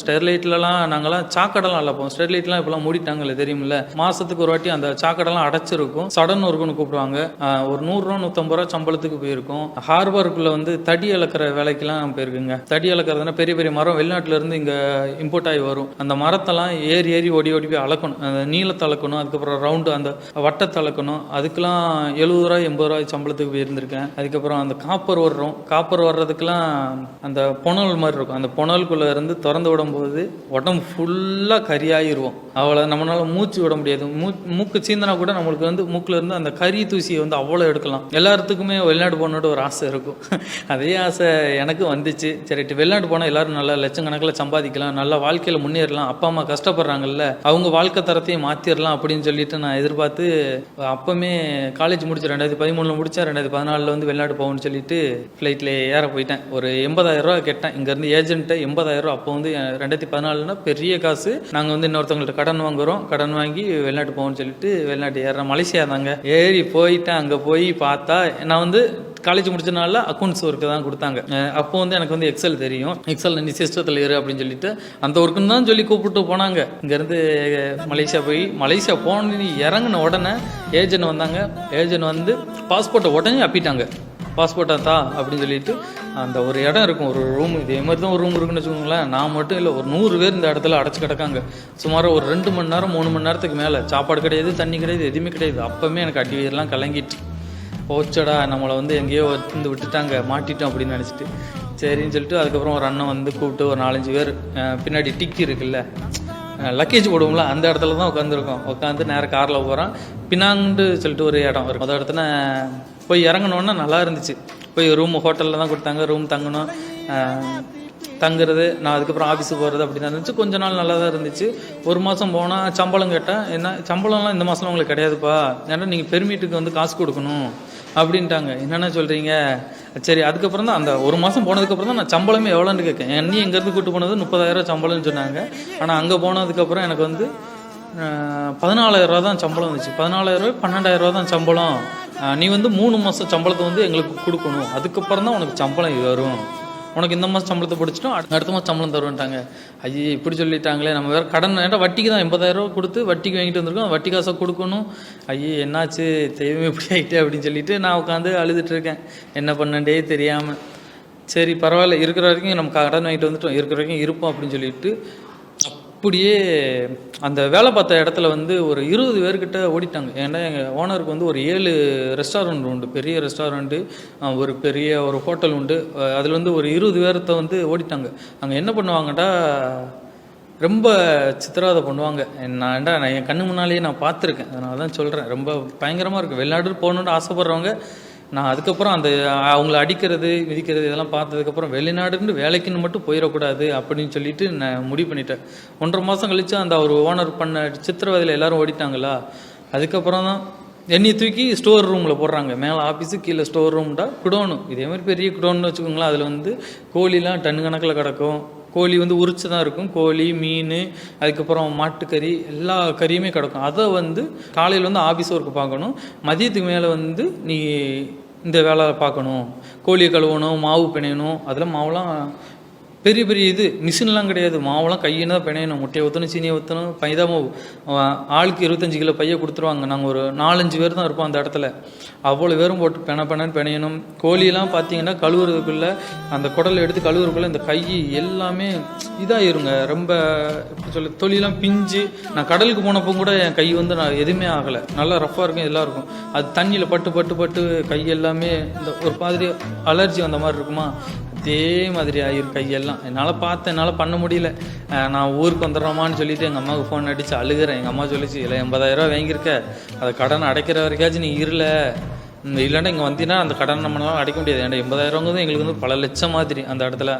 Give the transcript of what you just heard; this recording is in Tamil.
ஸ்டெர்லைட்லலாம் நாங்கள்லாம் சாக்கடைலாம் அழைப்போம். ஸ்டெர்லைட்லாம் இப்போலாம் மூடிட்டாங்கல்ல, தெரியுமில்ல. மாதத்துக்கு ஒரு வாட்டி அந்த சாக்கடைலாம் அடைச்சிருக்கும். சடன் ஒர்க்குன்னு கூப்பிடுவாங்க. ஒரு ரூ. 100 150 சம்பளத்துக்கு போயிருக்கும். ஹார்பருக்குள்ளே வந்து தடி அளக்கிற வேலைக்கெல்லாம் போயிருக்குங்க. தடி அளக்கிறதுனா பெரிய பெரிய மரம் வெளிநாட்டிலேருந்து இங்கே இம்போர்ட் ஆகி வரும். அந்த மரத்தெல்லாம் ஏறி ஏறி ஓடி ஓடி போய் அளக்கணும். அந்த நீளத்தை அளக்கணும், அதுக்கப்புறம் ரவுண்டு அந்த வட்டத்தை அளக்கணும். அதுக்கெல்லாம் ரூ. 70 80 சம்பளத்துக்கு போயிருந்திருக்கேன். அதுக்கப்புறம் அந்த காப்பர் வர்றதுக்கெல்லாம் அந்த புனல் மாதிரி இருக்கும். அந்த புனலுக்குள்ளே இருந்து திறந்து விடும்போது உடம்பு ஃபுல்லாக கரியாகிருவோம். அவ்வளோ நம்மளால மூச்சு விட முடியாது. மூக்கு சீந்தனா கூட நம்மளுக்கு வந்து மூக்கில் இருந்து அந்த கறி தூசியை வந்து அவ்வளோ எடுக்கலாம். எல்லாத்துக்குமே வெளிநாடு போகணுன்னு ஒரு ஆசை இருக்கும். அதே ஆசை எனக்கு வந்துச்சு. சரி, வெளிநாடு போனால் எல்லாரும் நல்லா லட்சக்கணக்கில் சம்பாதிக்கலாம், நல்லா வாழ்க்கையில் முன்னேறலாம், அப்பா அம்மா கஷ்டப்படுறாங்கல்ல, அவங்க வாழ்க்கை தரத்தையும் மாற்றிடலாம் அப்படின்னு சொல்லிட்டு நான் எதிர்பார்த்து அப்போமே காலேஜ் முடிச்சு 2013 முடித்தேன். 2014 வந்து வெளிநாடு போகணும்னு சொல்லிட்டு ஃப்ளைட்டில் ஏற போயிட்டேன். ஒரு 80,000 கேட்டேன் இங்கேருந்து ஏஜென்ட்டை. 80,000 அப்போ வந்து 2014 பெரிய காசு. நாங்கள் வந்து இன்னொருத்தவங்கள்ட்ட கடன் வாங்குகிறோம், கடன் வாங்கி வெளிநாட்டு போகணும்னு சொல்லிட்டு வெளிநாட்டு ஏறுறேன். மலேசியா தாங்க. ஏறி போயிட்டேன். அங்கே போய் பார்த்தா நான் வந்து காலேஜ் முடிச்சனால அக்கௌண்ட்ஸ் ஒர்க்கு தான் கொடுத்தாங்க. அப்போ வந்து எனக்கு வந்து எக்ஸல் தெரியும். எக்ஸல் நீ சிஸ்டத்தில் ஏறு அப்படின்னு சொல்லிட்டு அந்த ஒர்க்குன்னு தான் சொல்லி கூப்பிட்டு போனாங்க. இங்கேருந்து மலேசியா போன இறங்கின உடனே ஏஜென்ட் வந்தாங்க. ஏஜென்ட் வந்து பாஸ்போர்ட்டை உடனே அப்பிட்டாங்க. பாஸ்போர்ட்டா தா அப்படின்னு சொல்லிட்டு அந்த ஒரு இடம் இருக்கும், ஒரு ரூம், இதே மாதிரி தான் ஒரு ரூம் இருக்குன்னு வச்சுக்கோங்களேன். நான் மட்டும் இல்லை, ஒரு 100 பேர் இந்த இடத்துல அடைச்சி கிடக்காங்க. சுமார் ஒரு 2 மணி நேரம் 3 மணி நேரத்துக்கு மேலே சாப்பாடு கிடையாது, தண்ணி கிடையாது, எதுவுமே கிடையாது. அப்போவுமே எனக்கு அடி வயிறுலாம் கலங்கிட்டு போச்சடா, நம்மளை வந்து எங்கேயோ வந்து விட்டுட்டாங்க, மாட்டிட்டோம் அப்படின்னு நினச்சிட்டு சரின்னு சொல்லிட்டு அதுக்கப்புறம் ஒரு அண்ணன் வந்து கூப்பிட்டு ஒரு 4-5 பேர் பின்னாடி டிக்கி இருக்குல்ல, லக்கேஜ் போடுவோம்ல, அந்த இடத்துல தான் உட்காந்துருக்கோம். உட்காந்து நேராக காரில் போகிறோம். பின்னாண்டு சொல்லிட்டு ஒரு இடம் இருக்கும். அந்த இடத்துல போய் இறங்கினோன்னா நல்லா இருந்துச்சு. போய் ரூம் ஹோட்டலில் தான் கொடுத்தாங்க, ரூம் தங்கணும், தங்குறது. நான் அதுக்கப்புறம் ஆஃபீஸுக்கு போகிறது அப்படி தான் இருந்துச்சு. கொஞ்ச நாள் நல்லா தான் இருந்துச்சு. ஒரு மாதம் போனால் சம்பளம் கேட்டேன். என்ன சம்பளம்லாம் இந்த மாதம்லாம் உங்களுக்கு கிடையாதுப்பா, ஏன்னா நீங்கள் பெர்மிட்டுக்கு வந்து காசு கொடுக்கணும் அப்படின்ட்டாங்க. என்னென்ன சொல்கிறீங்க? சரி, அதுக்கப்புறம் தான் அந்த ஒரு மாதம் போனதுக்கப்புறம் தான் நான் சம்பளமே எவ்வளோன்னு கேட்கேன். என்னையும் எங்கேருந்து கூப்பிட்டு போனது 30,000 சம்பளம்னு சொன்னாங்க. ஆனால் அங்கே போனதுக்கப்புறம் எனக்கு வந்து 14,000 தான் சம்பளம் வந்துச்சு. 14,000 12,000 தான் சம்பளம். நீ வந்து 3 மாதம் சம்பளத்தை வந்து எங்களுக்கு கொடுக்கணும், அதுக்கப்புறம் தான் உனக்கு சம்பளம் வரும். உனக்கு இந்த மாதம் சம்பளத்தை பிடிச்சிட்டோம், அடுத்த மாதம் சம்பளம் தருவேன்ட்டாங்க. ஐயே, இப்படி சொல்லிட்டாங்களே. நம்ம வேறு கடன் ஏன்டா வட்டிக்கு தான் 80,000 கொடுத்து வட்டிக்கு வாங்கிட்டு வந்திருக்கோம், வட்டி காசை கொடுக்கணும். ஐயே, என்னாச்சு தெய்வமே இப்படி ஆகிட்டே அப்படின்னு சொல்லிட்டு நான் உட்காந்து அழுதுட்டுருக்கேன், என்ன பண்ணண்டே தெரியாமல். சரி பரவாயில்ல, இருக்கிற வரைக்கும் நம்ம கடன் வாங்கிட்டு வந்துட்டோம், இருக்கிற வரைக்கும் இருப்போம் அப்படின்னு சொல்லிட்டு அப்படியே அந்த வேலை பார்த்த இடத்துல வந்து ஒரு 20 பேர்கிட்ட ஓடிட்டாங்க. ஏன்னா எங்கள் ஓனருக்கு வந்து ஒரு 7 ரெஸ்டாரண்ட் உண்டு, பெரிய ரெஸ்டாரண்ட்டு, ஒரு பெரிய ஒரு ஹோட்டல் உண்டு. அதில் வந்து ஒரு 20 பேர்த்த வந்து ஓடிட்டாங்க. அங்கே என்ன பண்ணுவாங்கடா, ரொம்ப சித்திரவதை பண்ணுவாங்க. நான் என் கண்ணு முன்னாலேயே நான் பார்த்துருக்கேன். அதனால தான் சொல்கிறேன், ரொம்ப பயங்கரமாக இருக்குது. வெளிநாடு போகணுன்னு ஆசைப்பட்றவங்க, நான் அதுக்கப்புறம் அந்த அவங்கள அடிக்கிறது மிதிக்கிறது இதெல்லாம் பார்த்ததுக்கப்புறம் வெளிநாடுன்னு வேலைக்குன்னு மட்டும் போயிடக்கூடாது அப்படின்னு சொல்லிட்டு நான் முடிவு பண்ணிட்டேன். 1.5 மாதம் கழித்து அந்த ஒரு ஓனர் பண்ண சித்திரவதையில் எல்லோரும் ஓடிட்டாங்களா, அதுக்கப்புறம் தான் என்னை தூக்கி ஸ்டோர் ரூமில் போடுறாங்க. மேலே ஆஃபீஸு, கீழே ஸ்டோர் ரூம்டா குடோனு, இதே மாதிரி பெரிய குடோன்னு வச்சுக்கோங்களேன். அதில் வந்து கோழிலாம் டன் கணக்கில் கிடக்கும். கோழி வந்து உரிச்சு தான் இருக்கும். கோழி, மீன், அதுக்கப்புறம் மாட்டுக்கறி, எல்லா கறியுமே கிடக்கும். அதை வந்து காலையில் வந்து ஆஃபீஸ் ஒர்க்கு பார்க்கணும், மதியத்துக்கு மேலே வந்து நீ இந்த வேலை பார்க்கணும். கோழியை கழுவணும், மாவு பிணையணும். அதில் மாவுலாம் பெரிய பெரிய மிஷின்லாம் கிடையாது. மாவுலாம் கையின்னு தான் பிணையணும். முட்டையை ஊற்றணும், சீனியை ஊற்றணும், பைதா மாவு. ஆளுக்கு 25 கிலோ பையை கொடுத்துருவாங்க. நாங்கள் ஒரு 4-5 பேர் தான் இருப்போம் அந்த இடத்துல. அவ்வளோ பேரும் போட்டு பெணன்னு பிணையணும். கோழியெல்லாம் பார்த்தீங்கன்னா கழுவுறதுக்குள்ளே, அந்த குடலை எடுத்து கழுவுறதுக்குள்ளே இந்த கை எல்லாமே இதாகிருங்க. ரொம்ப எப்படி சொல்ல, தொழிலாம் பிஞ்சு. நான் கடலுக்கு போனப்போ கூட என் கை வந்து நான் எதுவுமே ஆகலை, நல்லா ரஃப்பாக இருக்கும், எல்லாம் இருக்கும். அது தண்ணியில் பட்டு பட்டு பட்டு கை எல்லாமே இந்த ஒரு மாதிரி அலர்ஜி வந்த மாதிரி இருக்குமா, அதே மாதிரி ஆயிரும் கையெல்லாம். என்னால் பண்ண முடியல. நான் ஊருக்கு வந்துடுறோமான்னு சொல்லிட்டு எங்கள் அம்மாவுக்கு ஃபோன் அடித்து அழுகிறேன். எங்கள் அம்மா சொல்லிச்சு, இல்லை 80,000 வாங்கியிருக்க, அதை கடன் அடைக்கிற வரைக்காச்சும் நீ இல்லைன்னா இங்கே வந்தீங்கன்னா அந்த கடன் நம்மளால அடைக்க முடியாது. ஏன்னா 80,000 எங்களுக்கு வந்து பல லட்சம் மாதிரி அந்த இடத்துல.